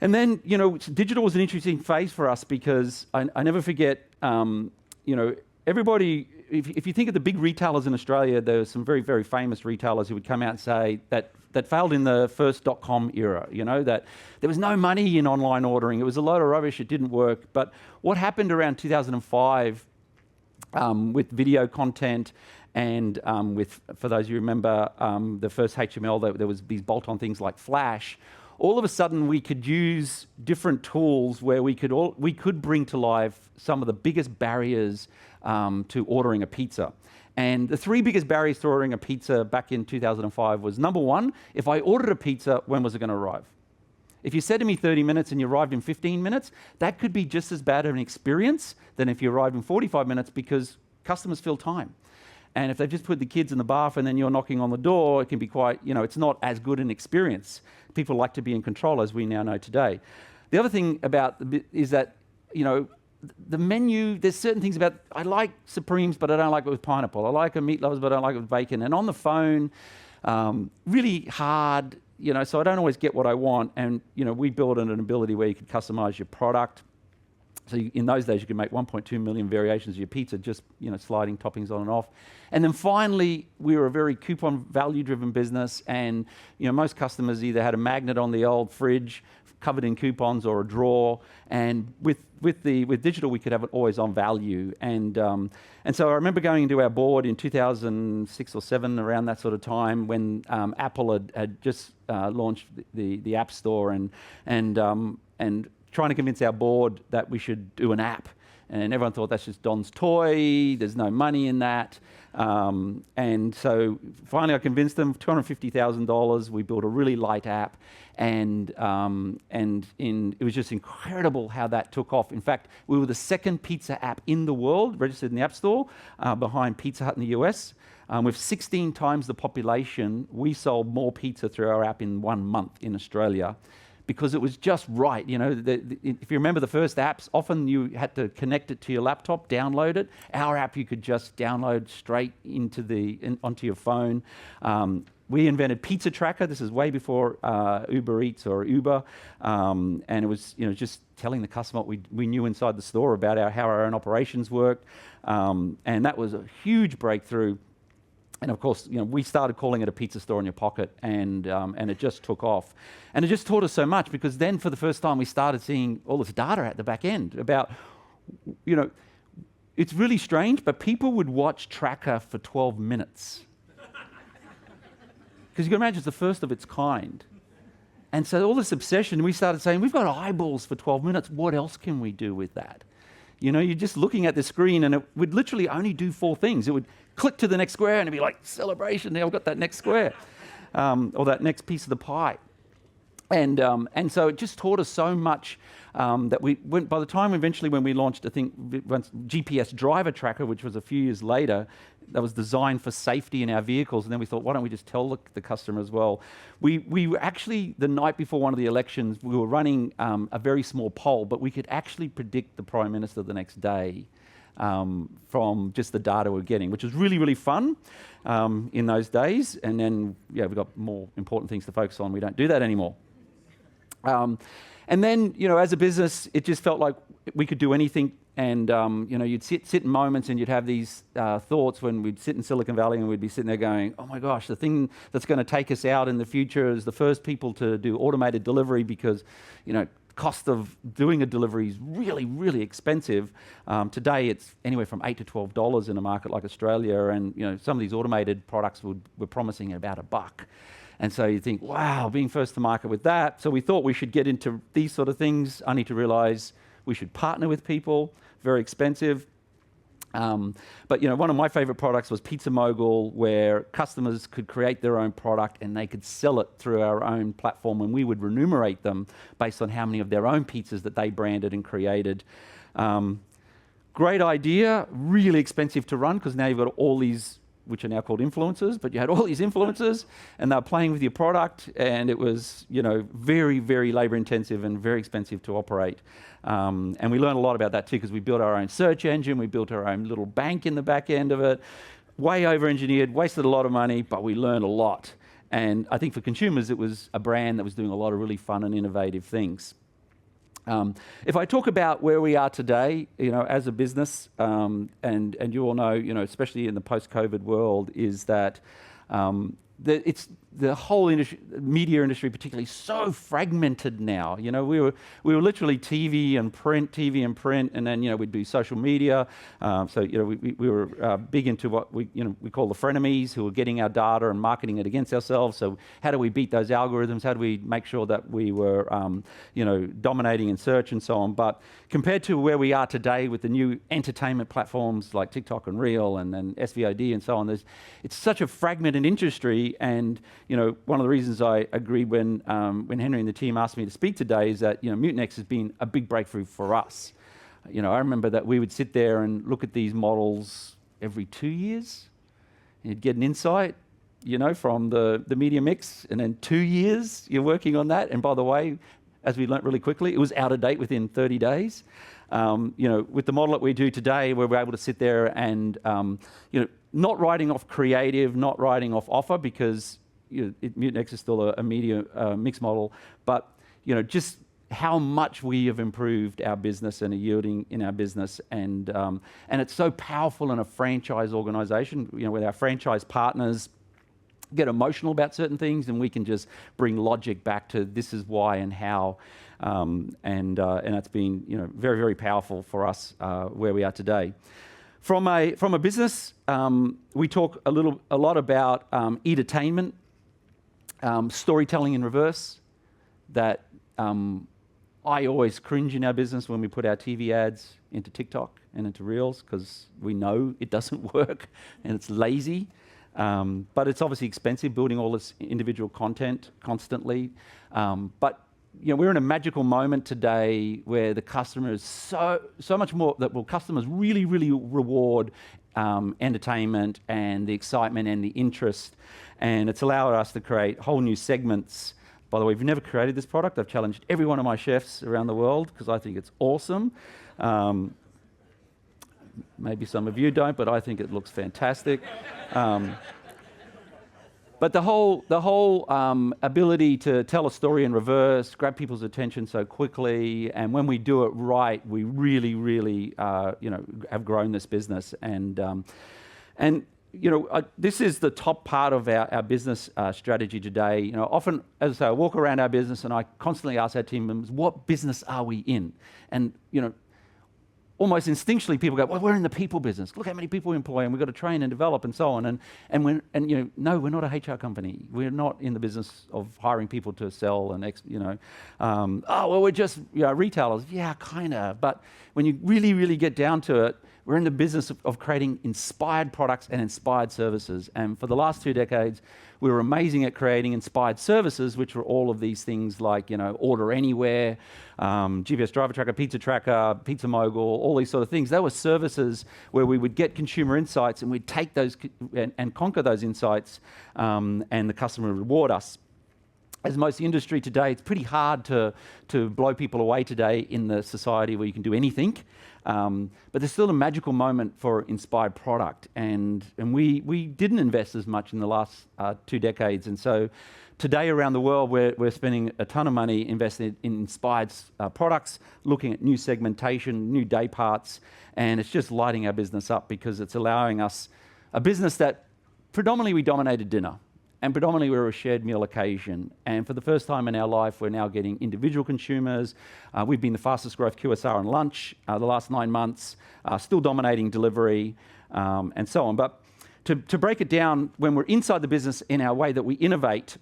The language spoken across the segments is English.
And then, digital was an interesting phase for us because I never forget, everybody, if you think of the big retailers in Australia, there were some very, very famous retailers who would come out and say that failed in the first .com era, that there was no money in online ordering. It was a load of rubbish. It didn't work. But what happened around 2005 with video content and for those who remember, the first HTML, there was these bolt-on things like Flash. All of a sudden, we could use different tools where we could bring to life some of the biggest barriers to ordering a pizza. And the three biggest barriers to ordering a pizza back in 2005 was, number one, if I ordered a pizza, when was it going to arrive? If you said to me 30 minutes and you arrived in 15 minutes, that could be just as bad of an experience than if you arrived in 45 minutes because customers fill time. And if they've just put the kids in the bath and then you're knocking on the door, it can be quite, it's not as good an experience. People like to be in control, as we now know today. The other thing about is that, the menu, there's certain things about, I like Supremes, but I don't like it with pineapple. I like a meat lovers, but I don't like it with bacon. And on the phone, really hard, so I don't always get what I want. And, we built an ability where you could customize your product. So in those days, you could make 1.2 million variations of your pizza, just sliding toppings on and off. And then finally, we were a very coupon value-driven business, and most customers either had a magnet on the old fridge covered in coupons or a drawer. And with digital, we could have it always on value. And so I remember going into our board in 2006 or 7, around that sort of time, when Apple had just launched the App Store and trying to convince our board that we should do an app. And everyone thought that's just Don's toy, there's no money in that. And so finally I convinced them, $250,000, we built a really light app, and it was just incredible how that took off. In fact, we were the second pizza app in the world, registered in the App Store, behind Pizza Hut in the US. With 16 times the population, we sold more pizza through our app in 1 month in Australia, because it was just right. If you remember the first apps, often you had to connect it to your laptop, download it. Our app you could just download straight onto your phone. We invented Pizza Tracker. This is way before Uber Eats or Uber, and it was just telling the customer what we knew inside the store about how our own operations worked, and that was a huge breakthrough. And of course, we started calling it a pizza store in your pocket, and it just took off. And it just taught us so much, because then for the first time we started seeing all this data at the back end about, it's really strange, but people would watch Tracker for 12 minutes. Because you can imagine it's the first of its kind. And so all this obsession, we started saying, we've got eyeballs for 12 minutes, what else can we do with that? You're just looking at the screen and it would literally only do 4 things. It would click to the next square and it'd be like, celebration, now I've got that next square, or that next piece of the pie. And so it just taught us so much that by the time eventually when we launched, I think, GPS driver tracker, which was a few years later, that was designed for safety in our vehicles. And then we thought, why don't we just tell the customer as well? We were actually, the night before one of the elections, we were running a very small poll, but we could actually predict the Prime Minister the next day from just the data we're getting, which was really, really fun in those days. And then, we've got more important things to focus on. We don't do that anymore. And then, as a business, it just felt like we could do anything. And, you'd sit in moments and you'd have these thoughts when we'd sit in Silicon Valley and we'd be sitting there going, oh my gosh, the thing that's going to take us out in the future is the first people to do automated delivery, because, cost of doing a delivery is really, really expensive. Today, it's anywhere from $8 to $12 in a market like Australia. And, some of these automated products were promising about $1. And so you think, wow, being first to market with that. So we thought we should get into these sort of things, only to realize we should partner with people, very expensive. But one of my favorite products was Pizza Mogul, where customers could create their own product and they could sell it through our own platform, and we would remunerate them based on how many of their own pizzas that they branded and created. Great idea, really expensive to run, because now you've got all these, which are now called influencers, but you had all these influencers and they were playing with your product, and it was, very, very labor intensive and very expensive to operate. And we learned a lot about that too, because we built our own search engine, we built our own little bank in the back end of it, way over-engineered, wasted a lot of money, but we learned a lot. And I think for consumers, it was a brand that was doing a lot of really fun and innovative things. If I talk about where we are today, as a business, and you all know, especially in the post-COVID world, is that it's the whole industry, media industry particularly, so fragmented now. We were literally TV and print, and then we'd do social media. We were big into what we call the frenemies, who were getting our data and marketing it against ourselves. So how do we beat those algorithms? How do we make sure that we were dominating in search and so on? But compared to where we are today with the new entertainment platforms like TikTok and Reel and SVOD and so on, it's such a fragmented industry. And one of the reasons I agreed when Henry and the team asked me to speak today is that Mutinex has been a big breakthrough for us. I remember that we would sit there and look at these models every 2 years, and you'd get an insight, from the media mix, and then 2 years you're working on that. And by the way, as we learnt really quickly, it was out of date within 30 days. With the model that we do today, where we're able to sit there and not writing off creative, not writing off offer, because Mutinex is still a media mix model, but just how much we have improved our business and are yielding in our business, and it's so powerful in a franchise organisation. With our franchise partners, get emotional about certain things, and we can just bring logic back to this is why and how, and that's been very, very powerful for us where we are today. From a business, we talk a lot about edutainment. Storytelling in reverse, that I always cringe in our business when we put our TV ads into TikTok and into Reels, because we know it doesn't work and it's lazy. But it's obviously expensive building all this individual content constantly. But we're in a magical moment today where the customer is so much more that customers really, really reward entertainment and the excitement and the interest, and it's allowed us to create whole new segments. By the way, we've never created this product. I've challenged every one of my chefs around the world because I think it's awesome. Maybe some of you don't, but I think it looks fantastic. But the whole ability to tell a story in reverse, grab people's attention so quickly, and when we do it right, we really, really, have grown this business. And this is the top part of our business strategy today. Often, as I say, I walk around our business and I constantly ask our team members, what business are we in? And almost instinctually, people go, well, we're in the people business. Look how many people we employ, and we've got to train and develop and so on. No, we're not a HR company. We're not in the business of hiring people to sell and we're just retailers. Yeah, kind of. But when you really, really get down to it, we're in the business of creating inspired products and inspired services. And for the last 2 decades, we were amazing at creating inspired services, which were all of these things like, Order Anywhere, GPS Driver Tracker, Pizza Tracker, Pizza Mogul, all these sort of things. They were services where we would get consumer insights and we'd take those and conquer those insights, and the customer would reward us. As most industry today, it's pretty hard to blow people away today in the society where you can do anything. But there's still a magical moment for inspired product, and we didn't invest as much in the last 2 decades. And so today around the world, we're spending a ton of money invested in inspired products, looking at new segmentation, new day parts, and it's just lighting our business up because it's allowing us a business that predominantly we dominated dinner. And predominantly we're a shared meal occasion. And for the first time in our life, we're now getting individual consumers. We've been the fastest growth QSR on lunch the last 9 months, still dominating delivery, and so on. But to break it down, when we're inside the business in our way that we innovate,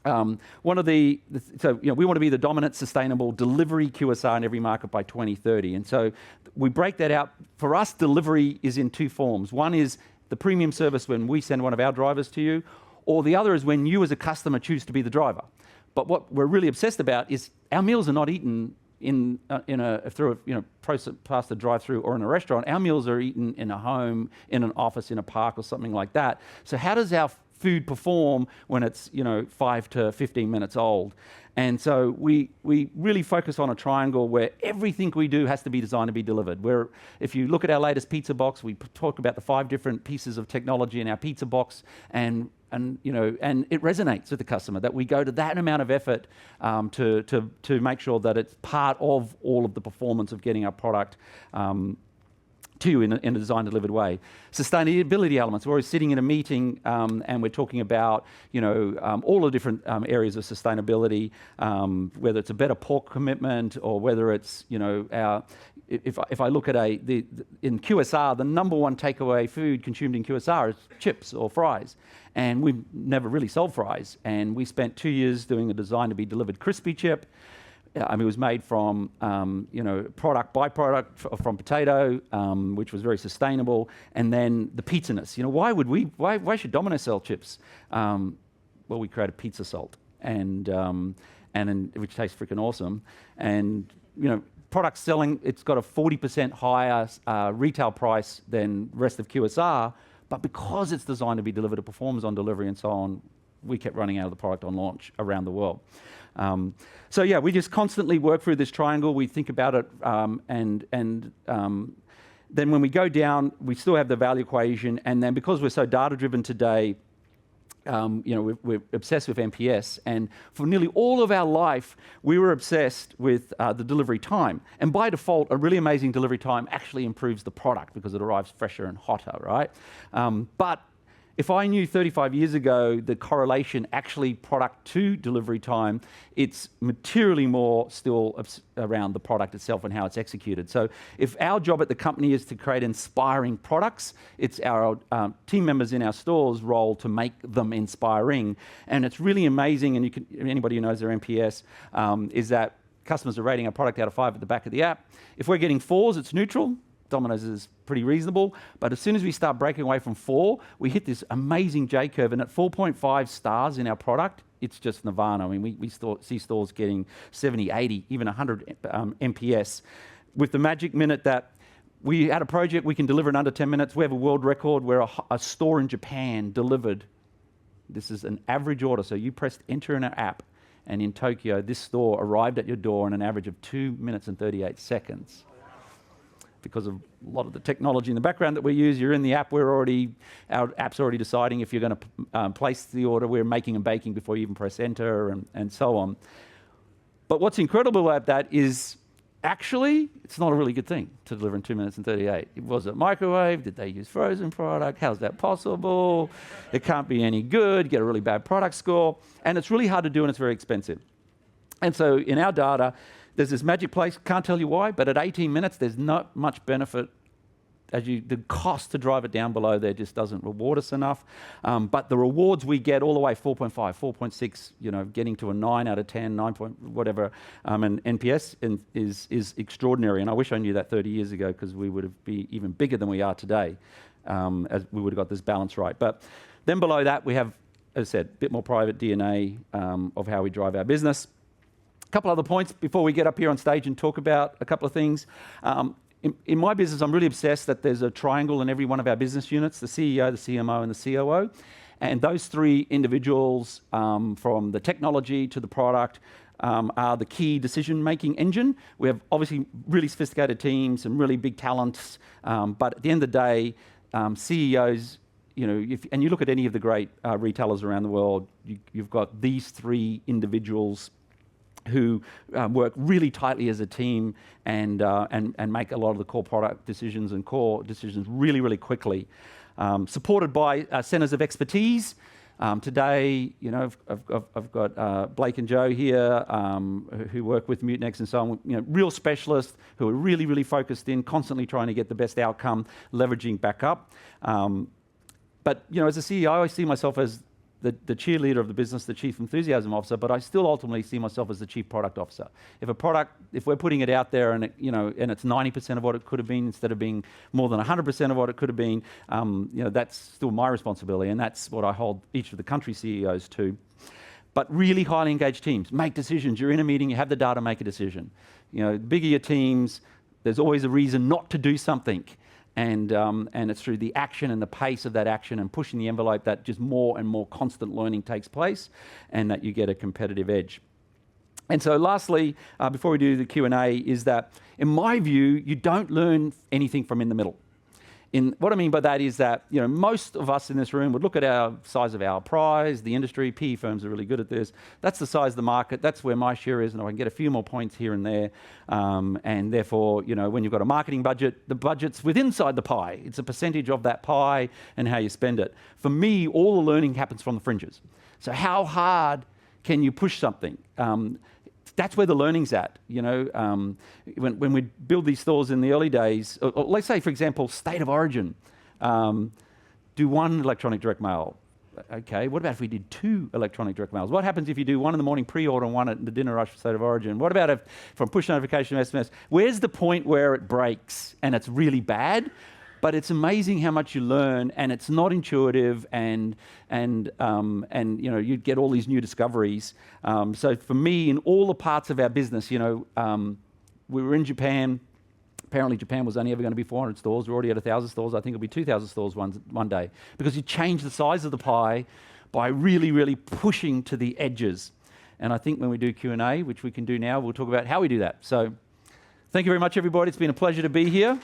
we want to be the dominant, sustainable delivery QSR in every market by 2030. And so we break that out. For us, delivery is in 2 forms. One is the premium service when we send one of our drivers to you, or the other is when you as a customer choose to be the driver. But what we're really obsessed about is our meals are not eaten past the drive-through or in a restaurant. Our meals are eaten in a home, in an office, in a park, or something like that. So how does our food perform when it's 5 to 15 minutes old? And so we really focus on a triangle where everything we do has to be designed to be delivered. Where if you look at our latest pizza box, we talk about the 5 different pieces of technology in our pizza box, and and it resonates with the customer that we go to that amount of effort to make sure that it's part of all of the performance of getting our product to you in a design delivered way. Sustainability elements. We're always sitting in a meeting and we're talking about all the different areas of sustainability, whether it's a better pork commitment or whether it's our. If I look at in QSR, the number one takeaway food consumed in QSR is chips or fries, and we've never really sold fries. And we spent 2 years doing a design to be delivered crispy chip. It was made from byproduct from potato, which was very sustainable, and then the pizza-ness. Why should Domino sell chips? Well, we created pizza salt, and which tastes freaking awesome, and product selling, it's got a 40% higher retail price than rest of QSR, but because it's designed to be delivered, it performs on delivery and so on, we kept running out of the product on launch around the world. So yeah, we just constantly work through this triangle. We think about it, and then when we go down, we still have the value equation, and then because we're so data-driven today, we're obsessed with NPS, and for nearly all of our life, we were obsessed with the delivery time. And by default, a really amazing delivery time actually improves the product because it arrives fresher and hotter, right? But if I knew 35 years ago the correlation actually product to delivery time, it's materially more still around the product itself and how it's executed. So if our job at the company is to create inspiring products, it's our team members in our stores' role to make them inspiring. And it's really amazing, and anybody who knows their NPS, is that customers are rating our product out of 5 at the back of the app. If we're getting 4s, it's neutral. Domino's is pretty reasonable, but as soon as we start breaking away from 4, we hit this amazing J-curve, and at 4.5 stars in our product, it's just nirvana. I mean, we see stores getting 70, 80, even 100 NPS. With the magic minute that we had a project we can deliver in under 10 minutes, we have a world record where a store in Japan delivered, this is an average order, so you pressed enter in our app, and in Tokyo, this store arrived at your door in an average of 2 minutes and 38 seconds. Because of a lot of the technology in the background that we use, you're in the app, our app's already deciding if you're going to place the order, we're making and baking before you even press enter, and so on. But what's incredible about that is, actually, it's not a really good thing to deliver in 2 minutes and 38. Was it microwave? Did they use frozen product? How's that possible? It can't be any good, get a really bad product score, and it's really hard to do and it's very expensive. And so in our data, there's this magic place, can't tell you why, but at 18 minutes, there's not much benefit. The cost to drive it down below there just doesn't reward us enough. But the rewards we get all the way 4.5, 4.6, getting to a 9 out of 10, 9 point whatever, and NPS is extraordinary. And I wish I knew that 30 years ago, because we would have been even bigger than we are today, as we would have got this balance right. But then below that, we have, as I said, a bit more private DNA of how we drive our business. A couple other points before we get up here on stage and talk about a couple of things. In my business, I'm really obsessed that there's a triangle in every one of our business units, the CEO, the CMO, and the COO. And those 3 individuals, from the technology to the product, are the key decision-making engine. We have obviously really sophisticated teams and really big talents, but at the end of the day, CEOs, and you look at any of the great retailers around the world, you've got these 3 individuals who work really tightly as a team and make a lot of the core product decisions and core decisions really, really quickly. Supported by centers of expertise. Today, I've got Blake and Joe here who work with Mutinex and so on. Real specialists who are really, really focused in, constantly trying to get the best outcome, leveraging back up. But as a CEO, I see myself as the cheerleader of the business, the chief enthusiasm officer, but I still ultimately see myself as the chief product officer. If we're putting it out there and it's 90% of what it could have been instead of being more than 100% of what it could have been, that's still my responsibility, and that's what I hold each of the country CEOs to. But really highly engaged teams make decisions. You're in a meeting, you have the data, make a decision. The bigger your teams, there's always a reason not to do something. And it's through the action and the pace of that action and pushing the envelope that just more and more constant learning takes place, and that you get a competitive edge. And so lastly, before we do the Q&A, is that in my view, you don't learn anything from in the middle. What I mean by that is that, most of us in this room would look at our size of our prize, the industry. PE firms are really good at this. That's the size of the market. That's where my share is, and I can get a few more points here and there. And therefore, when you've got a marketing budget, the budget's inside the pie. It's a percentage of that pie and how you spend it. For me, all the learning happens from the fringes. So how hard can you push something? That's where the learning's at. When we build these stores in the early days, or let's say, for example, state of origin, do one electronic direct mail. Okay, what about if we did 2 electronic direct mails? What happens if you do one in the morning pre-order and one at the dinner rush for state of origin? What about if from push notification to SMS? Where's the point where it breaks and it's really bad? But it's amazing how much you learn, and it's not intuitive, and you get all these new discoveries. So for me, in all the parts of our business, we were in Japan. Apparently, Japan was only ever going to be 400 stores. We're already at 1,000 stores. I think it'll be 2,000 stores one day, because you change the size of the pie by really, really pushing to the edges. And I think when we do Q&A, which we can do now, we'll talk about how we do that. So thank you very much, everybody. It's been a pleasure to be here.